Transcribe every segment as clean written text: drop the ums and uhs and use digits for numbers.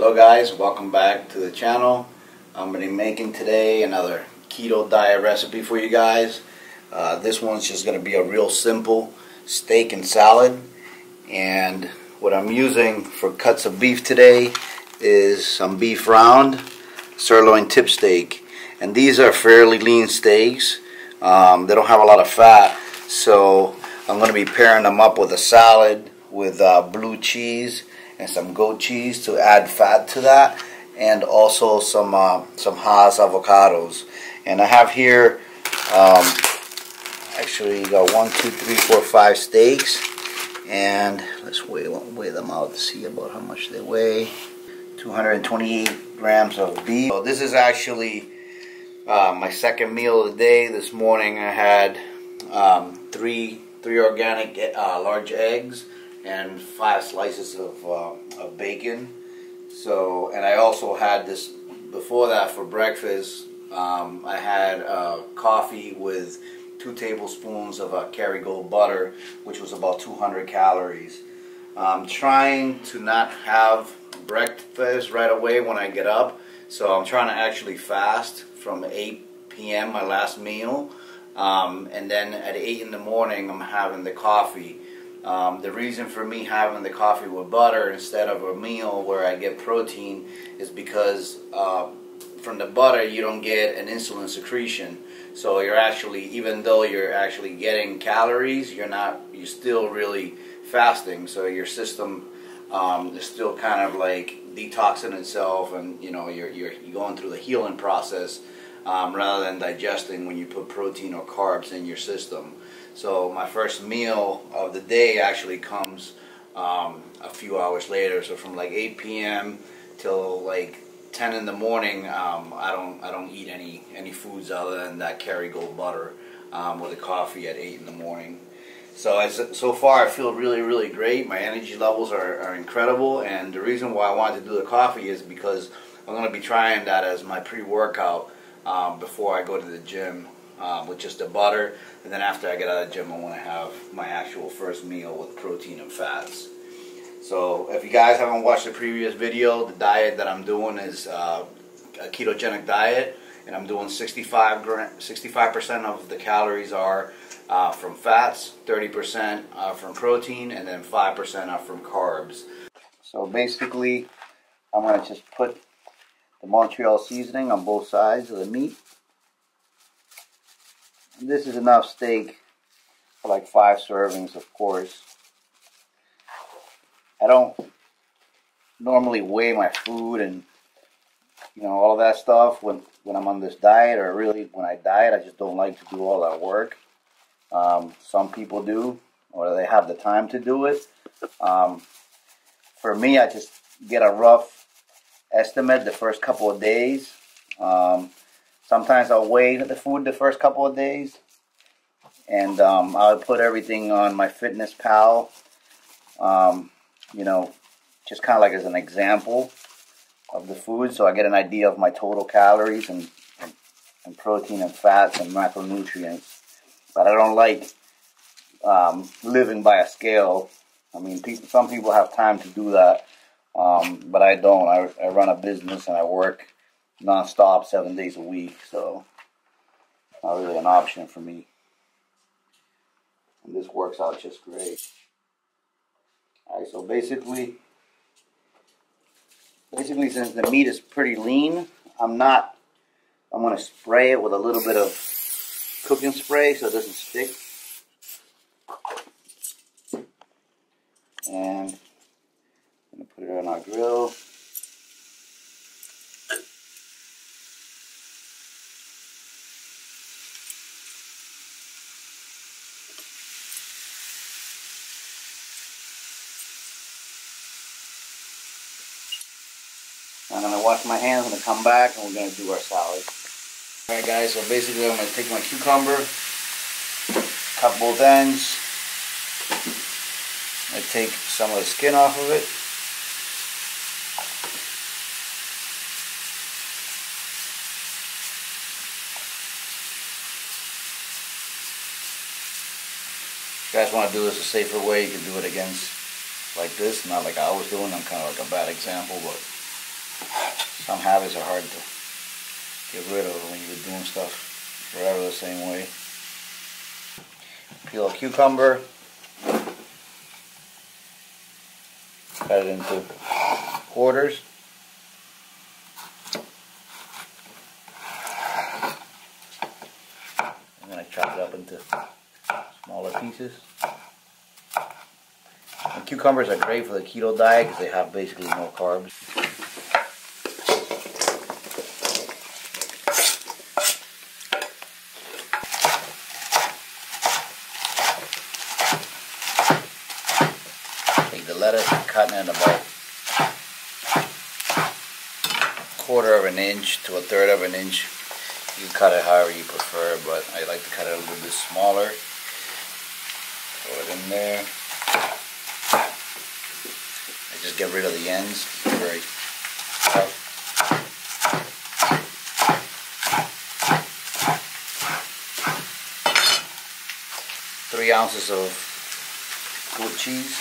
Hello guys, welcome back to the channel. I'm going to be making today another keto diet recipe for you guys. This one's just going to be a real simple steak and salad. And what I'm using for cuts of beef today is some beef round sirloin tip steak. And these are fairly lean steaks. They don't have a lot of fat, so I'm going to be pairing them up with a salad with blue cheese and some goat cheese to add fat to that, and also some Haas avocados. And I have here actually got 1, 2, 3, 4, 5 steaks, and let's weigh them out to see about how much they weigh. 228 grams of beef. So this is actually my second meal of the day. This morning I had three organic large eggs and 5 slices of bacon. So, and I also had this before that for breakfast. I had coffee with 2 tablespoons of Kerrygold butter, which was about 200 calories. I'm trying to not have breakfast right away when I get up, so I'm trying to actually fast from 8 p.m. my last meal, and then at 8 in the morning I'm having the coffee. The reason for me having the coffee with butter instead of a meal where I get protein is because from the butter you don't get an insulin secretion. So you're actually, even though you're actually getting calories, you're still really fasting. So your system is still kind of like detoxing itself, and you're going through the healing process rather than digesting when you put protein or carbs in your system. So my first meal of the day actually comes a few hours later. So from like 8 p.m. till like 10 in the morning, I don't eat any foods other than that Kerrygold butter with the coffee at 8 in the morning. So far I feel really great. My energy levels are incredible, and the reason why I wanted to do the coffee is because I'm going to be trying that as my pre-workout before I go to the gym with just the butter, and then after I get out of the gym I want to have my actual first meal with protein and fats. So if you guys haven't watched the previous video, the diet that I'm doing is a ketogenic diet, and I'm doing 65% of the calories are from fats, 30% from protein, and then 5% are from carbs. So basically I'm going to just put the Montreal seasoning on both sides of the meat. And this is enough steak for like 5 servings, of course. I don't normally weigh my food and all of that stuff when I'm on this diet, or really when I diet. I just don't like to do all that work. Some people do, or they have the time to do it. For me, I just get a rough estimate the first couple of days. Sometimes I'll weigh the food the first couple of days, and I'll put everything on my Fitness Pal. Just kind of like as an example of the food, so I get an idea of my total calories and protein and fats and macronutrients. But I don't like living by a scale. I mean, some people have time to do that, but I don't. I run a business and I work non-stop 7 days a week, so not really an option for me. And this works out just great. Alright, so basically since the meat is pretty lean, I'm going to spray it with a little bit of cooking spray so it doesn't stick. And I'm going to put it on our grill. I'm going to wash my hands, I'm going to come back, and we're going to do our salad. Alright guys, so basically I'm going to take my cucumber, cut both ends. I take some of the skin off of it. If you guys want to do this a safer way, you can do it against like this, not like I was doing. I'm kind of like a bad example, but Some habits are hard to get rid of when you're doing stuff forever the same way. Peel a cucumber, cut it into quarters. I'm going to chop it up into smaller pieces. And cucumbers are great for the keto diet because they have basically no carbs. Take the lettuce and cut it in about 1/4 of an inch to 1/3 of an inch. You can cut it however you prefer, but I like to cut it a little bit smaller. Throw it in there. I just get rid of the ends. It's very tough. 3 ounces of goat cheese.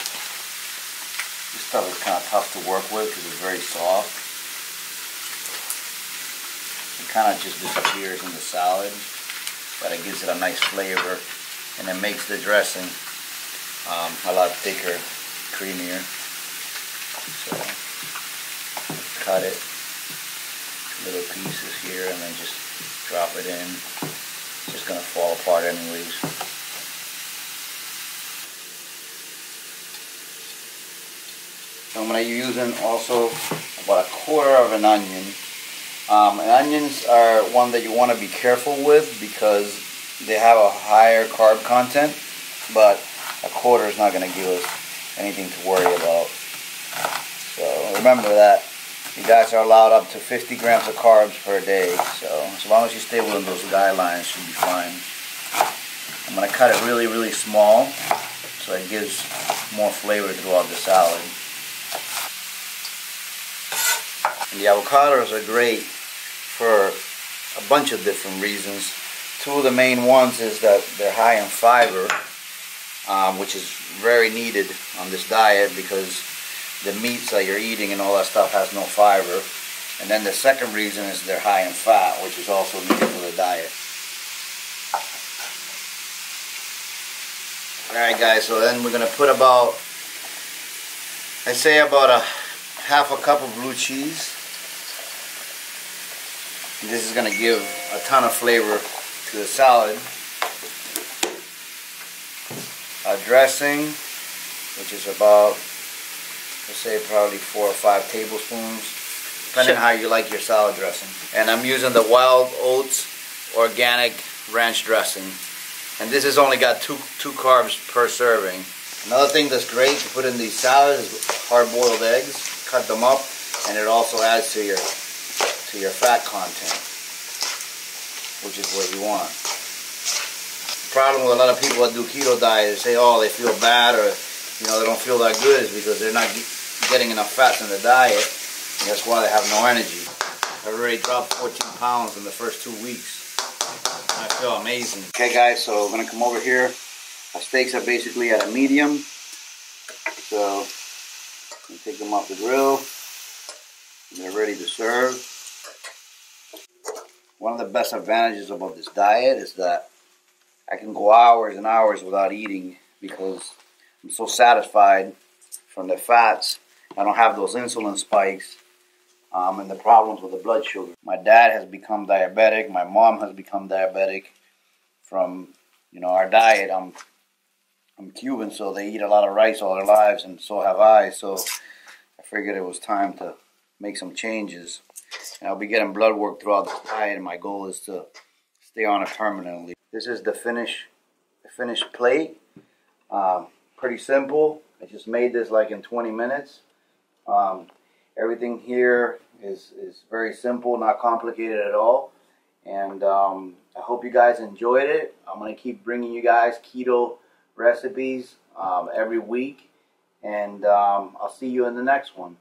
This stuff is kind of tough to work with because it's very soft. It kind of just disappears in the salad, but it gives it a nice flavor, and it makes the dressing a lot thicker, creamier. So cut it little pieces here and then just drop it in. It's just gonna fall apart anyways. So I'm gonna be using also about 1/4 of an onion. And onions are one that you want to be careful with because they have a higher carb content, but 1/4 is not going to give us anything to worry about. So remember that you guys are allowed up to 50 grams of carbs per day. So as long as you stay within those guidelines, you'll be fine. I'm going to cut it really, really small so it gives more flavor throughout the salad. And the avocados are great for a bunch of different reasons. 2 of the main ones is that they're high in fiber, which is very needed on this diet because the meats that you're eating and all that stuff has no fiber. And then the second reason is they're high in fat, which is also needed for the diet. Alright guys, so then we're going to put about, I'd say about 1/2 cup of blue cheese. This is going to give a ton of flavor to the salad. A dressing, which is about, let's say probably 4 or 5 tablespoons, depending on how you like your salad dressing. And I'm using the Wild Oats Organic Ranch dressing. And this has only got two carbs per serving. Another thing that's great to put in these salads is hard-boiled eggs. Cut them up, and it also adds to your fat content, which is what you want. The problem with a lot of people that do keto diet is say, oh, they feel bad or they don't feel that good is because they're not getting enough fats in the diet, and that's why they have no energy. I've already dropped 14 pounds in the first 2 weeks. I feel amazing. Okay guys, so we're going to come over here. Our steaks are basically at a medium, so I'm take them off the grill. They're ready to serve. One of the best advantages about this diet is that I can go hours and hours without eating because I'm so satisfied from the fats. I don't have those insulin spikes and the problems with the blood sugar. My dad has become diabetic. My mom has become diabetic from our diet. I'm Cuban, so they eat a lot of rice all their lives, and so have I. So I figured it was time to make some changes. And I'll be getting blood work throughout the diet, and my goal is to stay on it permanently. This is the finished plate. Pretty simple. I just made this like in 20 minutes. Everything here is very simple, not complicated at all. And I hope you guys enjoyed it. I'm going to keep bringing you guys keto recipes every week. And I'll see you in the next one.